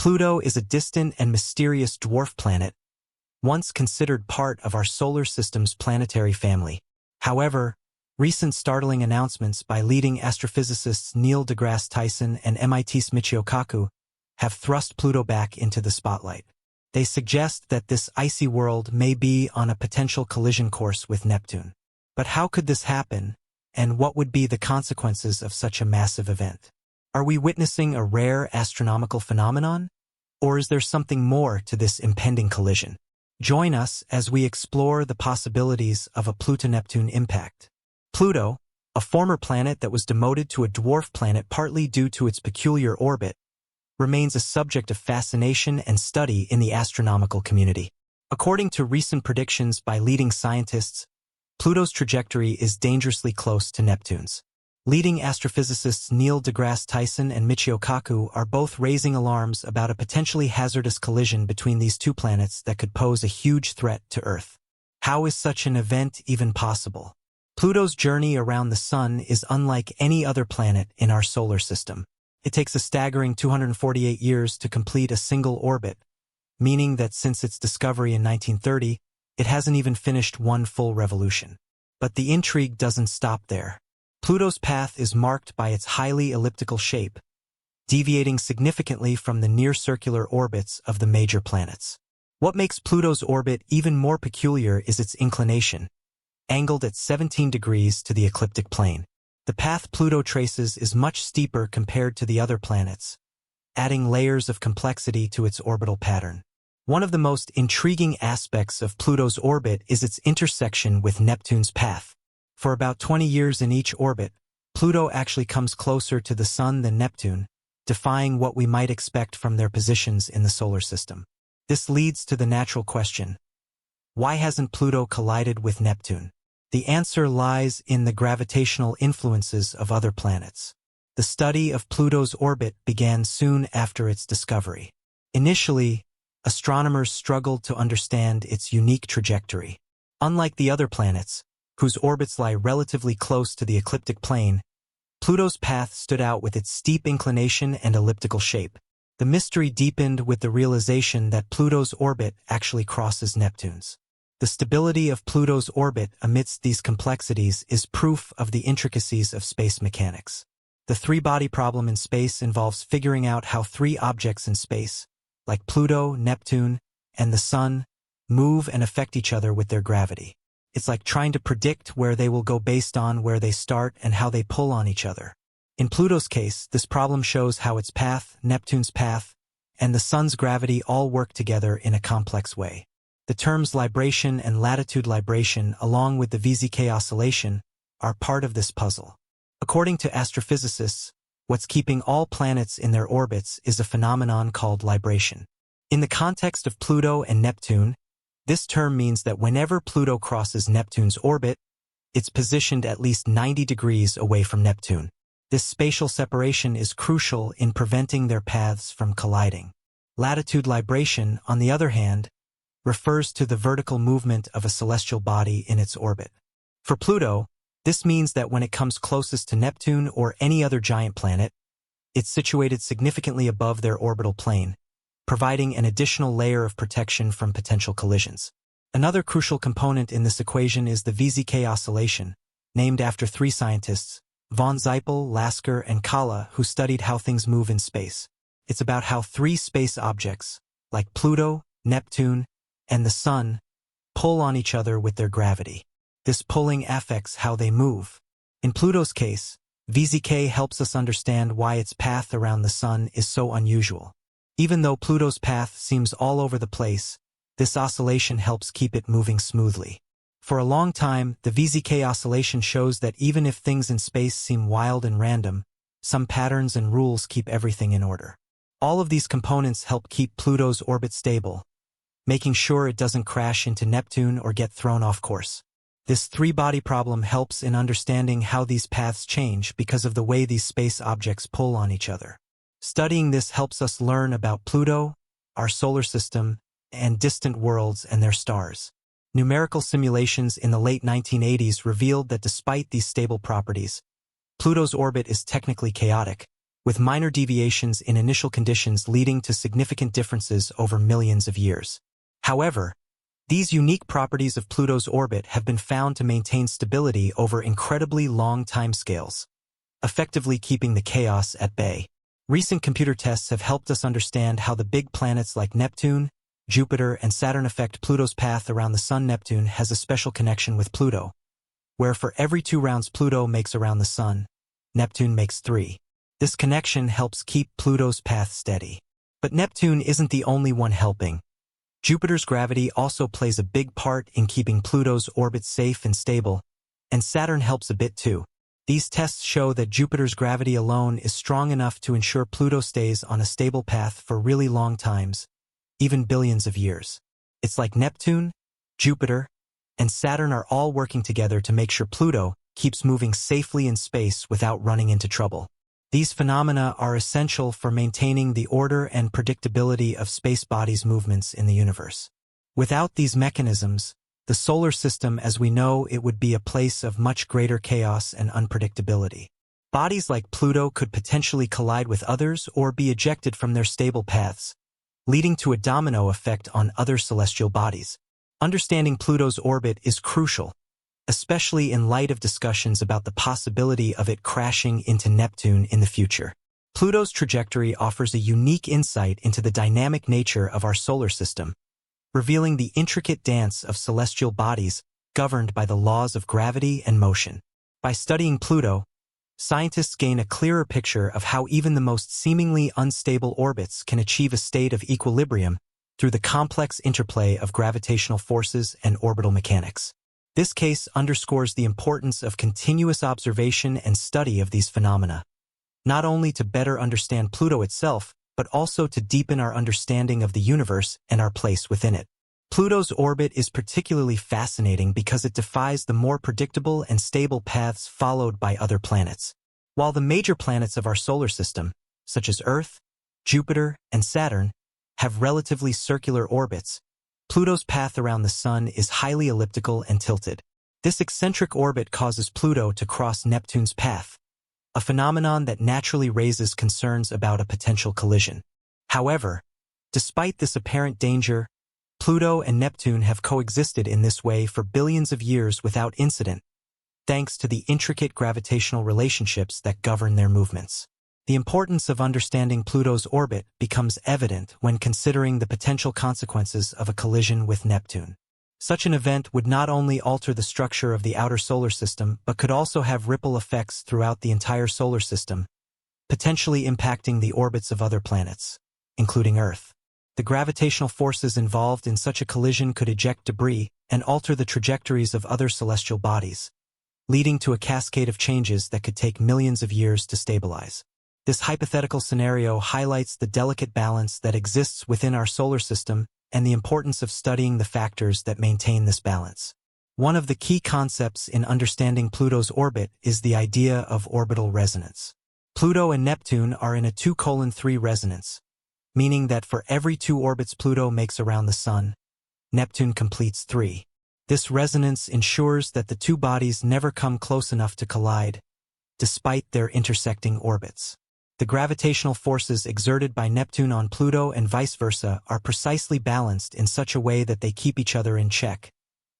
Pluto is a distant and mysterious dwarf planet, once considered part of our solar system's planetary family. However, recent startling announcements by leading astrophysicists Neil deGrasse Tyson and MIT's Michio Kaku have thrust Pluto back into the spotlight. They suggest that this icy world may be on a potential collision course with Neptune. But how could this happen, and what would be the consequences of such a massive event? Are we witnessing a rare astronomical phenomenon, or is there something more to this impending collision? Join us as we explore the possibilities of a Pluto-Neptune impact. Pluto, a former planet that was demoted to a dwarf planet partly due to its peculiar orbit, remains a subject of fascination and study in the astronomical community. According to recent predictions by leading scientists, Pluto's trajectory is dangerously close to Neptune's. Leading astrophysicists Neil deGrasse Tyson and Michio Kaku are both raising alarms about a potentially hazardous collision between these two planets that could pose a huge threat to Earth. How is such an event even possible? Pluto's journey around the Sun is unlike any other planet in our solar system. It takes a staggering 248 years to complete a single orbit, meaning that since its discovery in 1930, it hasn't even finished one full revolution. But the intrigue doesn't stop there. Pluto's path is marked by its highly elliptical shape, deviating significantly from the near-circular orbits of the major planets. What makes Pluto's orbit even more peculiar is its inclination, angled at 17 degrees to the ecliptic plane. The path Pluto traces is much steeper compared to the other planets, adding layers of complexity to its orbital pattern. One of the most intriguing aspects of Pluto's orbit is its intersection with Neptune's path. For about 20 years in each orbit, Pluto actually comes closer to the Sun than Neptune, defying what we might expect from their positions in the solar system. This leads to the natural question: why hasn't Pluto collided with Neptune? The answer lies in the gravitational influences of other planets. The study of Pluto's orbit began soon after its discovery. Initially, astronomers struggled to understand its unique trajectory. Unlike the other planets, whose orbits lie relatively close to the ecliptic plane, Pluto's path stood out with its steep inclination and elliptical shape. The mystery deepened with the realization that Pluto's orbit actually crosses Neptune's. The stability of Pluto's orbit amidst these complexities is proof of the intricacies of space mechanics. The three-body problem in space involves figuring out how three objects in space, like Pluto, Neptune, and the Sun, move and affect each other with their gravity. It's like trying to predict where they will go based on where they start and how they pull on each other. In Pluto's case, this problem shows how its path, Neptune's path, and the Sun's gravity all work together in a complex way. The terms libration and latitude libration, along with the VZK oscillation, are part of this puzzle. According to astrophysicists, what's keeping all planets in their orbits is a phenomenon called libration. In the context of Pluto and Neptune, this term means that whenever Pluto crosses Neptune's orbit, it's positioned at least 90 degrees away from Neptune. This spatial separation is crucial in preventing their paths from colliding. Latitude libration, on the other hand, refers to the vertical movement of a celestial body in its orbit. For Pluto, this means that when it comes closest to Neptune or any other giant planet, it's situated significantly above their orbital plane, providing an additional layer of protection from potential collisions. Another crucial component in this equation is the VZK oscillation, named after three scientists, von Zeipel, Lasker, and Kalla, who studied how things move in space. It's about how three space objects, like Pluto, Neptune, and the Sun, pull on each other with their gravity. This pulling affects how they move. In Pluto's case, VZK helps us understand why its path around the Sun is so unusual. Even though Pluto's path seems all over the place, this oscillation helps keep it moving smoothly. For a long time, the VZK oscillation shows that even if things in space seem wild and random, some patterns and rules keep everything in order. All of these components help keep Pluto's orbit stable, making sure it doesn't crash into Neptune or get thrown off course. This three-body problem helps in understanding how these paths change because of the way these space objects pull on each other. Studying this helps us learn about Pluto, our solar system, and distant worlds and their stars. Numerical simulations in the late 1980s revealed that despite these stable properties, Pluto's orbit is technically chaotic, with minor deviations in initial conditions leading to significant differences over millions of years. However, these unique properties of Pluto's orbit have been found to maintain stability over incredibly long timescales, effectively keeping the chaos at bay. Recent computer tests have helped us understand how the big planets like Neptune, Jupiter, and Saturn affect Pluto's path around the Sun. Neptune has a special connection with Pluto, where for every 2 rounds Pluto makes around the Sun, Neptune makes 3. This connection helps keep Pluto's path steady. But Neptune isn't the only one helping. Jupiter's gravity also plays a big part in keeping Pluto's orbit safe and stable, and Saturn helps a bit too. These tests show that Jupiter's gravity alone is strong enough to ensure Pluto stays on a stable path for really long times, even billions of years. It's like Neptune, Jupiter, and Saturn are all working together to make sure Pluto keeps moving safely in space without running into trouble. These phenomena are essential for maintaining the order and predictability of space bodies' movements in the universe. Without these mechanisms, the solar system as we know it would be a place of much greater chaos and unpredictability. Bodies like Pluto could potentially collide with others or be ejected from their stable paths, leading to a domino effect on other celestial bodies. Understanding Pluto's orbit is crucial, especially in light of discussions about the possibility of it crashing into Neptune in the future. Pluto's trajectory offers a unique insight into the dynamic nature of our solar system, revealing the intricate dance of celestial bodies governed by the laws of gravity and motion. By studying Pluto, scientists gain a clearer picture of how even the most seemingly unstable orbits can achieve a state of equilibrium through the complex interplay of gravitational forces and orbital mechanics. This case underscores the importance of continuous observation and study of these phenomena, not only to better understand Pluto itself, but also to deepen our understanding of the universe and our place within it. Pluto's orbit is particularly fascinating because it defies the more predictable and stable paths followed by other planets. While the major planets of our solar system, such as Earth, Jupiter, and Saturn, have relatively circular orbits, Pluto's path around the Sun is highly elliptical and tilted. This eccentric orbit causes Pluto to cross Neptune's path, a phenomenon that naturally raises concerns about a potential collision. However, despite this apparent danger, Pluto and Neptune have coexisted in this way for billions of years without incident, thanks to the intricate gravitational relationships that govern their movements. The importance of understanding Pluto's orbit becomes evident when considering the potential consequences of a collision with Neptune. Such an event would not only alter the structure of the outer solar system but could also have ripple effects throughout the entire solar system, potentially impacting the orbits of other planets, including Earth. The gravitational forces involved in such a collision could eject debris and alter the trajectories of other celestial bodies, leading to a cascade of changes that could take millions of years to stabilize. This hypothetical scenario highlights the delicate balance that exists within our solar system and the importance of studying the factors that maintain this balance. One of the key concepts in understanding Pluto's orbit is the idea of orbital resonance. Pluto and Neptune are in a 2:3 resonance, meaning that for every 2 orbits Pluto makes around the Sun, Neptune completes 3. This resonance ensures that the 2 bodies never come close enough to collide, despite their intersecting orbits. The gravitational forces exerted by Neptune on Pluto and vice versa are precisely balanced in such a way that they keep each other in check,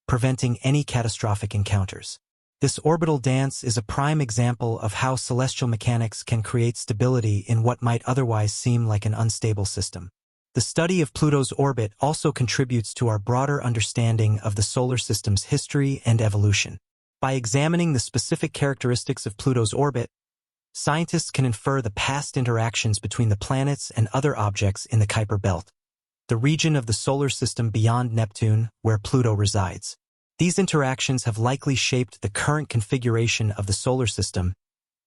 preventing any catastrophic encounters. This orbital dance is a prime example of how celestial mechanics can create stability in what might otherwise seem like an unstable system. The study of Pluto's orbit also contributes to our broader understanding of the solar system's history and evolution. By examining the specific characteristics of Pluto's orbit, scientists can infer the past interactions between the planets and other objects in the Kuiper Belt, the region of the solar system beyond Neptune where Pluto resides. These interactions have likely shaped the current configuration of the solar system,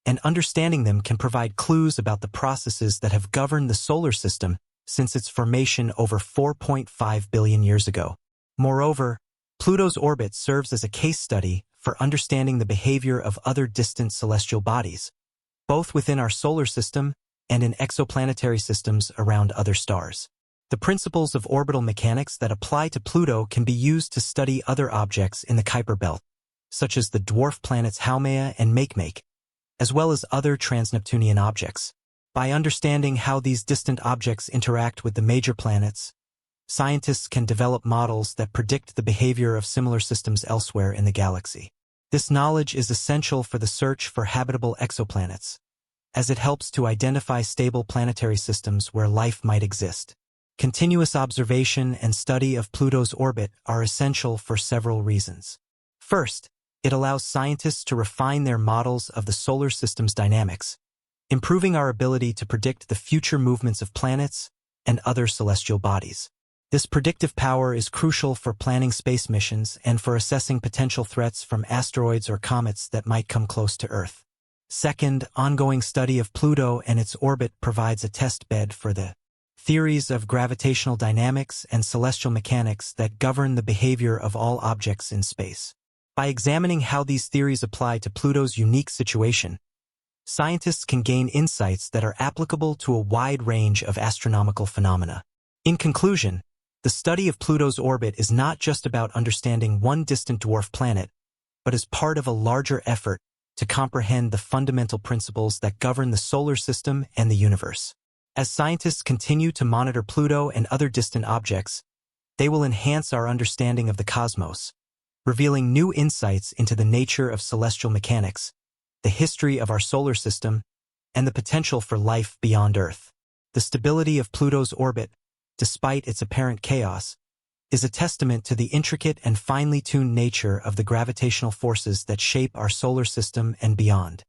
and understanding them can provide clues about the processes that have governed the solar system since its formation over 4.5 billion years ago. Moreover, Pluto's orbit serves as a case study for understanding the behavior of other distant celestial bodies, both within our solar system and in exoplanetary systems around other stars. The principles of orbital mechanics that apply to Pluto can be used to study other objects in the Kuiper Belt, such as the dwarf planets Haumea and Makemake, as well as other transneptunian objects. By understanding how these distant objects interact with the major planets, scientists can develop models that predict the behavior of similar systems elsewhere in the galaxy. This knowledge is essential for the search for habitable exoplanets, as it helps to identify stable planetary systems where life might exist. Continuous observation and study of Pluto's orbit are essential for several reasons. First, it allows scientists to refine their models of the solar system's dynamics, improving our ability to predict the future movements of planets and other celestial bodies. This predictive power is crucial for planning space missions and for assessing potential threats from asteroids or comets that might come close to Earth. Second, ongoing study of Pluto and its orbit provides a test bed for the theories of gravitational dynamics and celestial mechanics that govern the behavior of all objects in space. By examining how these theories apply to Pluto's unique situation, scientists can gain insights that are applicable to a wide range of astronomical phenomena. In conclusion, the study of Pluto's orbit is not just about understanding one distant dwarf planet, but is part of a larger effort to comprehend the fundamental principles that govern the solar system and the universe. As scientists continue to monitor Pluto and other distant objects, they will enhance our understanding of the cosmos, revealing new insights into the nature of celestial mechanics, the history of our solar system, and the potential for life beyond Earth. The stability of Pluto's orbit, despite its apparent chaos, is a testament to the intricate and finely tuned nature of the gravitational forces that shape our solar system and beyond.